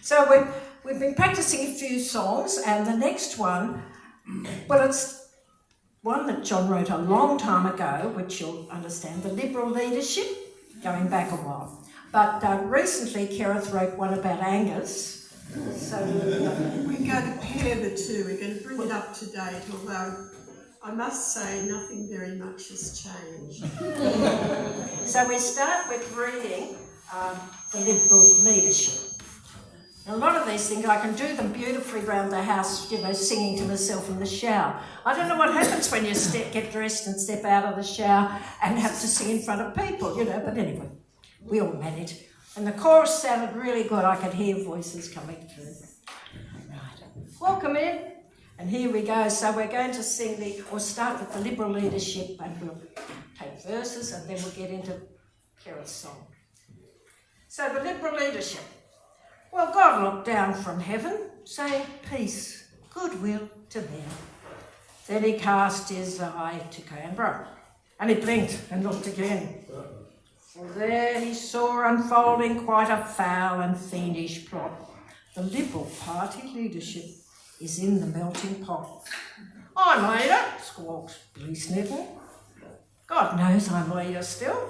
So we've been practicing a few songs, and the next one, well, it's one that John wrote a long time ago, which you'll understand, the Liberal leadership, going back a while. But recently, Kerith wrote one about Angus. So we're going to pair the two. We're going to bring it up to date, although I must say nothing very much has changed. So we start with reading the Liberal leadership. A lot of these things, I can do them beautifully around the house, you know, singing to myself in the shower. I don't know what happens when you get dressed and step out of the shower and have to sing in front of people, you know, but anyway, we all manage. And the chorus sounded really good. I could hear voices coming through. Right. Welcome in. And here we go. So we're going to sing we'll start with the Liberal leadership, and we'll take verses and then we'll get into Kerith's song. So the Liberal leadership. Well, God looked down from heaven, saying, peace, goodwill to men. Then he cast his eye to Canberra, and he blinked and looked again. For there he saw unfolding quite a foul and fiendish plot. The Liberal Party leadership is in the melting pot. I'm leader, squawks Billy Snittle. God knows I'm leader still.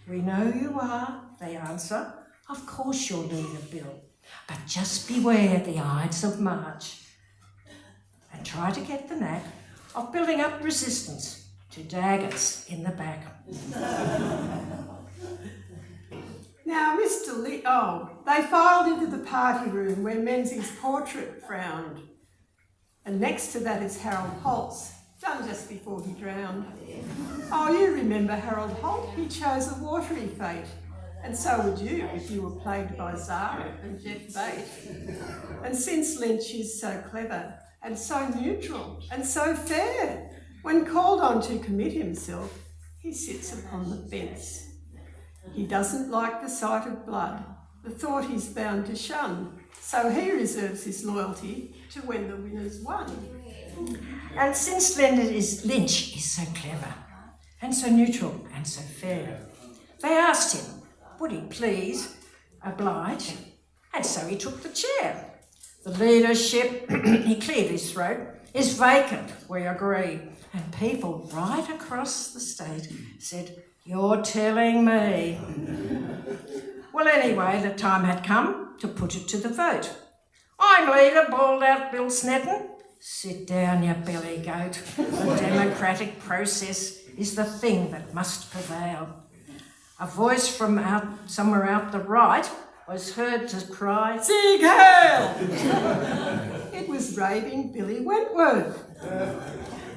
We know you are, they answer. Of course you're leader, Bill, but just beware the Ides of March and try to get the knack of building up resistance to daggers in the back. Now, Mr. Lee, they filed into the party room where Menzies' portrait frowned, and next to that is Harold Holt's, done just before he drowned. Oh, you remember Harold Holt? He chose a watery fate. And so would you if you were plagued by Zara and Jeff Bate. And since Lynch is so clever and so neutral and so fair, when called on to commit himself, he sits upon the fence. He doesn't like the sight of blood, the thought he's bound to shun, so he reserves his loyalty to when the winner's won. And since Lynch is so clever and so neutral and so fair, they asked him, would he please oblige? And so he took the chair. The leadership, he cleared his throat, is vacant, we agree. And people right across the state said, you're telling me. Well, anyway, the time had come to put it to the vote. I'm leader, bawled out Bill Snedden. Sit down, you billy goat. The democratic process is the thing that must prevail. A voice from somewhere out the right was heard to cry, Sieg Heil! It was raving Billy Wentworth.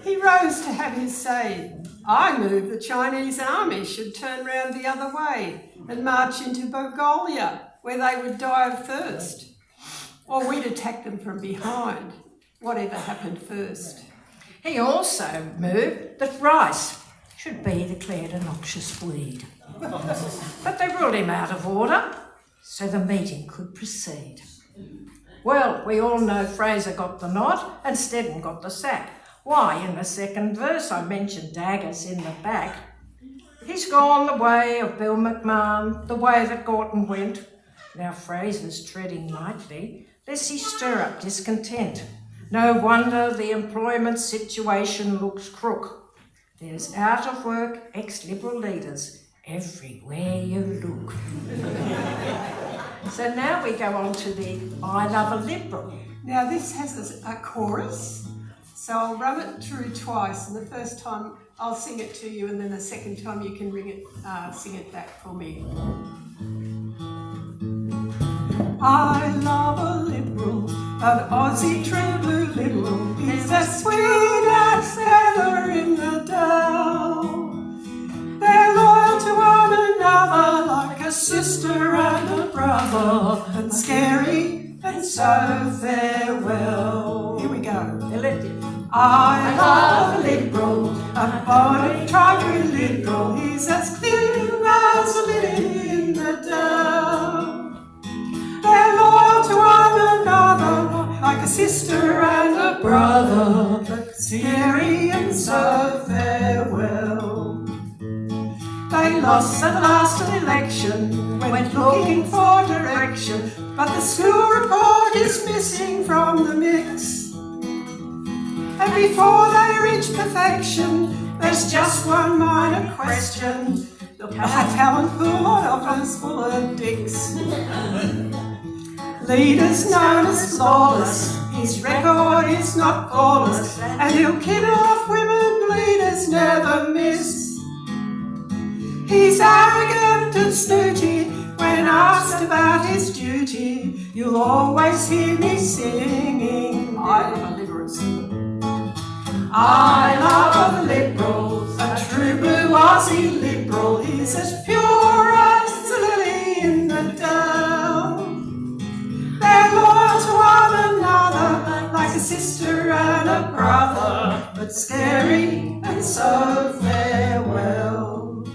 He rose to have his say. I move the Chinese army should turn round the other way and march into Mongolia, where they would die of thirst. Or we'd attack them from behind, whatever happened first. He also moved that rice should be declared a noxious weed. But they ruled him out of order, so the meeting could proceed. Well, we all know Fraser got the nod and Snedden got the sack. Why, in the second verse I mentioned daggers in the back. He's gone the way of Bill McMahon, the way that Gorton went. Now Fraser's treading lightly, lest he stir up discontent. No wonder the employment situation looks crook. There's out of work ex-Liberal leaders everywhere you look. So now we go on to the I Love a Liberal. Now this has a chorus, so I'll run it through twice, and the first time I'll sing it to you, and then the second time you can sing it back for me. I love a Liberal, an Aussie true blue Liberal. He's as sweet as heather in the dell. They're loyal to one another like a sister and a brother, and scary and so farewell. Here we go. Elected. I love a Liberal, a bonny tribal Liberal. He's as clear as a lily in the dell. They're loyal to one another like a sister and a brother, but scary and so farewell. They he lost at the last election, went looking for direction, but the school report is missing from the mix. And before they reach perfection, there's just one minor question. The talent pool often is full of dicks. Leader's known as flawless, his record is not flawless, and he'll kid off women leaders never miss. He's arrogant and snooty when asked about his duty. You'll always hear me singing, I love a liberal. I love a liberal, a true blue Aussie liberal. He's as pure as a lily in the dell. They're loyal to one another, like a sister and a brother, but scary and so farewell.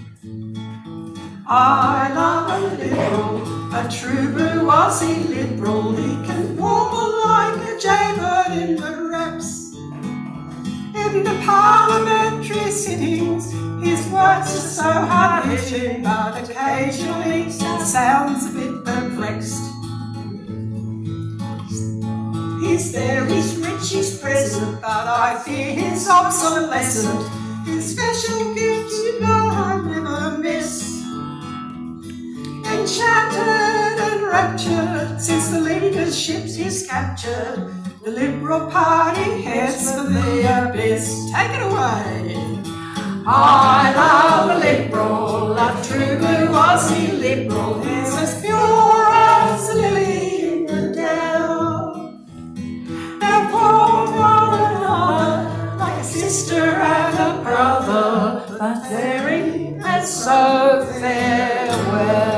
I love a liberal, a true blue Aussie liberal. He can warble like a jaybird in the reps. In the parliamentary sittings, his words are so hard-hitting, but occasionally he sounds a bit perplexed. He's there, he's rich, he's present, but I fear he's obsolescent. His special gift, you know, I never miss. Enchanted and raptured, since the leadership he's captured, the Liberal Party heads for the abyss. Take it away. I love a liberal, a true blue Aussie liberal. He's as pure as a lily in the dell. They'll pour one another like a sister and a brother, but they're in and so farewell.